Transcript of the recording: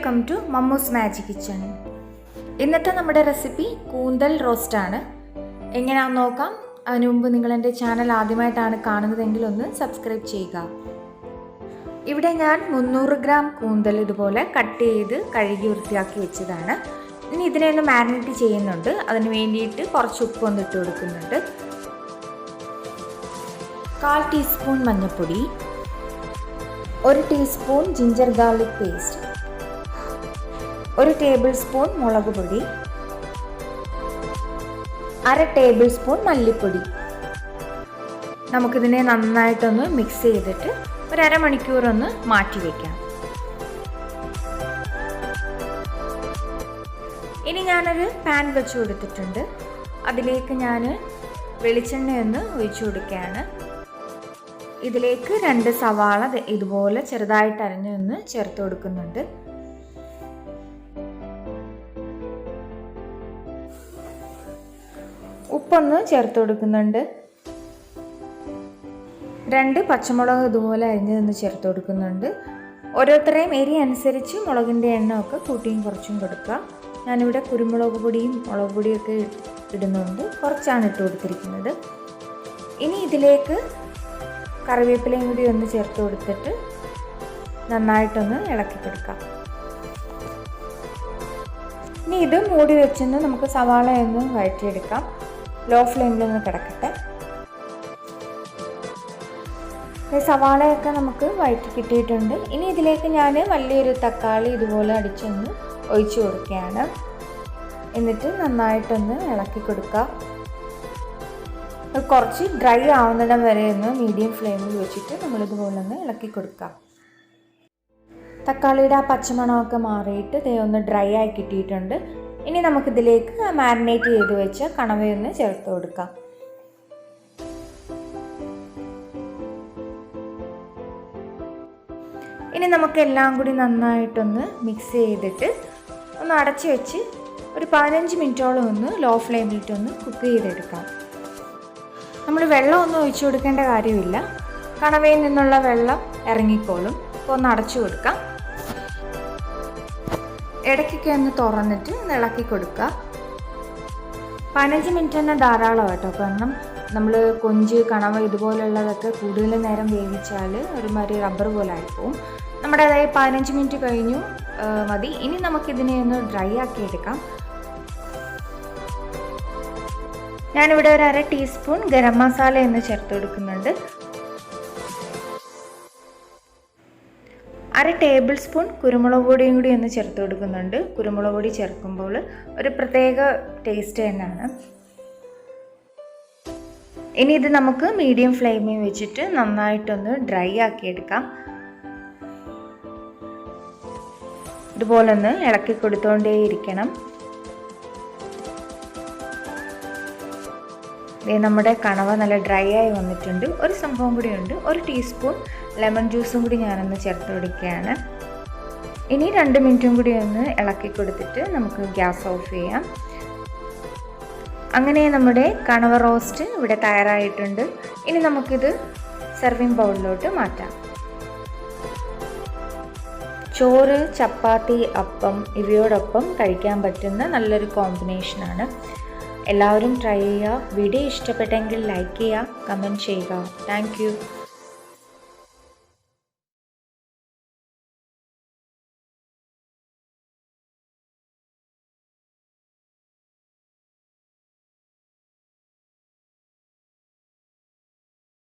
Welcome to Mammu's magic kitchen. ഇന്നത്തെ നമ്മുടെ recipe കൂന്തൽ റോസ്റ്റാണ്. എങ്ങനെയാണെന്ന് നോക്കാം. അതിനു മുമ്പ് നിങ്ങൾ എൻ്റെ ചാനൽ ആദ്യമായിട്ടാണ് കാണുന്നതെങ്കിൽ ഒന്ന് സബ്സ്ക്രൈബ് ചെയ്യുക. ഇവിടെ ഞാൻ 300 ഗ്രാം കൂന്തൽ ഇതുപോലെ കട്ട് ചെയ്ത് കഴുകി വൃത്തിയാക്കി വെച്ചതാണ്. ഇനി ഇതിനെ ഒന്ന് മാരിനേറ്റ് ചെയ്യുന്നുണ്ട്. അതിന് വേണ്ടിയിട്ട് കുറച്ച് ഉപ്പ് ഒന്ന് ഇട്ട് കൊടുക്കുന്നുണ്ട്. 1/4 ടീസ്പൂൺ മഞ്ഞൾപ്പൊടി, 1 teaspoon ginger garlic paste, 1 table spoon മുളക് പൊടി, 1/2 ടേബിൾ സ്പൂൺ മല്ലിപ്പൊടി. നമുക്കിതിനെ നന്നായിട്ടൊന്ന് മിക്സ് ചെയ്തിട്ട് ഒരു അരമണിക്കൂർ ഒന്ന് മാറ്റി വയ്ക്കാം. ഇനി ഞാനൊരു പാൻ വെച്ച് കൊടുത്തിട്ടുണ്ട്. അതിലേക്ക് ഞാൻ വെളിച്ചെണ്ണയൊന്ന് ഒഴിച്ചു കൊടുക്കുകയാണ്. ഇതിലേക്ക് 2 സവാള ഇതുപോലെ ചെറുതായിട്ട് അരിഞ്ഞൊന്ന് ചേർത്ത് കൊടുക്കുന്നുണ്ട്. ഉപ്പൊന്ന് ചേർത്ത് കൊടുക്കുന്നുണ്ട്. 2 പച്ചമുളക് ഇതുപോലെ അരിഞ്ഞതൊന്ന് ചേർത്ത് കൊടുക്കുന്നുണ്ട്. ഓരോരുത്തരെയും എരി അനുസരിച്ച് മുളകിൻ്റെ എണ്ണമൊക്കെ കൂട്ടിയും കുറച്ചും കൊടുക്കുക. ഞാനിവിടെ കുരുമുളക് പൊടിയും മുളക് പൊടിയൊക്കെ ഇടുന്നുണ്ട്. കുറച്ചാണ് ഇട്ട് കൊടുത്തിരിക്കുന്നത്. ഇനി ഇതിലേക്ക് കറിവേപ്പിലയും കൂടി ഒന്ന് ചേർത്ത് കൊടുത്തിട്ട് നന്നായിട്ടൊന്ന് ഇളക്കി കൊടുക്കാം. ഇനി ഇത് മൂടി വെച്ചൊന്ന് നമുക്ക് സവാളയൊന്ന് വഴറ്റിയെടുക്കാം. ലോ ഫ്ലെയിമിലൊന്ന് കിടക്കട്ടെ. സവാളയൊക്കെ നമുക്ക് വഴറ്റി കിട്ടിയിട്ടുണ്ട്. ഇനി ഇതിലേക്ക് ഞാൻ വലിയൊരു തക്കാളി ഇതുപോലെ അടിച്ചൊന്ന് ഒഴിച്ചു കൊടുക്കുകയാണ്. എന്നിട്ട് നന്നായിട്ടൊന്ന് ഇളക്കി കൊടുക്കുക. കുറച്ച് ഡ്രൈ ആവുന്നിടം വരെ ഒന്ന് മീഡിയം ഫ്ലെയിമിൽ വെച്ചിട്ട് നമ്മളിതുപോലെ ഒന്ന് ഇളക്കി കൊടുക്കാം. തക്കാളിയുടെ ആ പച്ചമണമൊക്കെ മാറിയിട്ട് ഇതേ ഒന്ന് ഡ്രൈ ആയി കിട്ടിയിട്ടുണ്ട്. ഇനി നമുക്കിതിലേക്ക് മാരിനേറ്റ് ചെയ്ത് വെച്ച കണവയൊന്ന് ചേർത്ത് കൊടുക്കാം. ഇനി നമുക്ക് എല്ലാം കൂടി നന്നായിട്ടൊന്ന് മിക്സ് ചെയ്തിട്ട് ഒന്ന് അടച്ച് വെച്ച് ഒരു 15 മിനിറ്റോളം ഒന്ന് ലോ ഫ്ലെയിമിലിട്ടൊന്ന് കുക്ക് ചെയ്തെടുക്കാം. നമ്മൾ വെള്ളമൊന്നും ഒഴിച്ചു കൊടുക്കേണ്ട കാര്യമില്ല. കണവയിൽ നിന്നുള്ള വെള്ളം ഇറങ്ങിക്കോളും. അപ്പോൾ ഒന്ന് അടച്ചു കൊടുക്കാം. ഇടയ്ക്കൊക്കെ ഒന്ന് തുറന്നിട്ട് ഇളക്കി കൊടുക്കുക. 15 മിനിറ്റ് തന്നെ ധാരാളം കേട്ടോ. കാരണം നമ്മൾ കൊഞ്ച് കണവ ഇതുപോലുള്ളതൊക്കെ കൂടുതൽ നേരം വേവിച്ചാൽ ഒരുമാതിരി റബ്ബർ പോലെ ആയിപ്പോവും. നമ്മുടെ അതായത് 15 മിനിറ്റ് കഴിഞ്ഞു മതി. ഇനി നമുക്കിതിനെ ഒന്ന് ഡ്രൈ ആക്കി എടുക്കാം. ഞാനിവിടെ ഒരു 1/2 ടീസ്പൂൺ ഗരം മസാല എന്ന് ചേർത്ത് കൊടുക്കുന്നുണ്ട്. 1/2 ടേബിൾ സ്പൂൺ കുരുമുളക് പൊടിയും കൂടി ഒന്ന് ചേർത്ത് കൊടുക്കുന്നുണ്ട്. കുരുമുളക് പൊടി ചേർക്കുമ്പോൾ ഒരു പ്രത്യേക ടേസ്റ്റ് തന്നെയാണ്. ഇനി ഇത് നമുക്ക് മീഡിയം ഫ്ലെയിമിൽ വെച്ചിട്ട് നന്നായിട്ടൊന്ന് ഡ്രൈ ആക്കിയെടുക്കാം. ഇതുപോലെ ഒന്ന് ഇളക്കി കൊടുത്തുകൊണ്ടേയിരിക്കണം. നമ്മുടെ കണവ നല്ല ഡ്രൈ ആയി വന്നിട്ടുണ്ട്. ഒരു സംഭവം കൂടിയുണ്ട്. 1 ടീസ്പൂൺ ലെമൺ ജ്യൂസും കൂടി ഞാനൊന്ന് ചേർത്ത് കൊടുക്കുകയാണ്. ഇനി 2 മിനിറ്റും കൂടി ഒന്ന് ഇളക്കി കൊടുത്തിട്ട് നമുക്ക് ഗ്യാസ് ഓഫ് ചെയ്യാം. അങ്ങനെ നമ്മുടെ കണവ റോസ്റ്റ് ഇവിടെ തയ്യാറായിട്ടുണ്ട്. ഇനി നമുക്കിത് സെർവിങ് ബൗളിലോട്ട് മാറ്റാം. ചോറ്, ചപ്പാത്തി, അപ്പം ഇവയോടൊപ്പം കഴിക്കാൻ പറ്റുന്ന നല്ലൊരു കോമ്പിനേഷനാണ്. എല്ലാവരും ട്രൈ ചെയ്യുക. വീഡിയോ ഇഷ്ടപ്പെട്ടെങ്കിൽ ലൈക്ക് ചെയ്യുക, കമൻറ്റ് ചെയ്യുക. Thank you.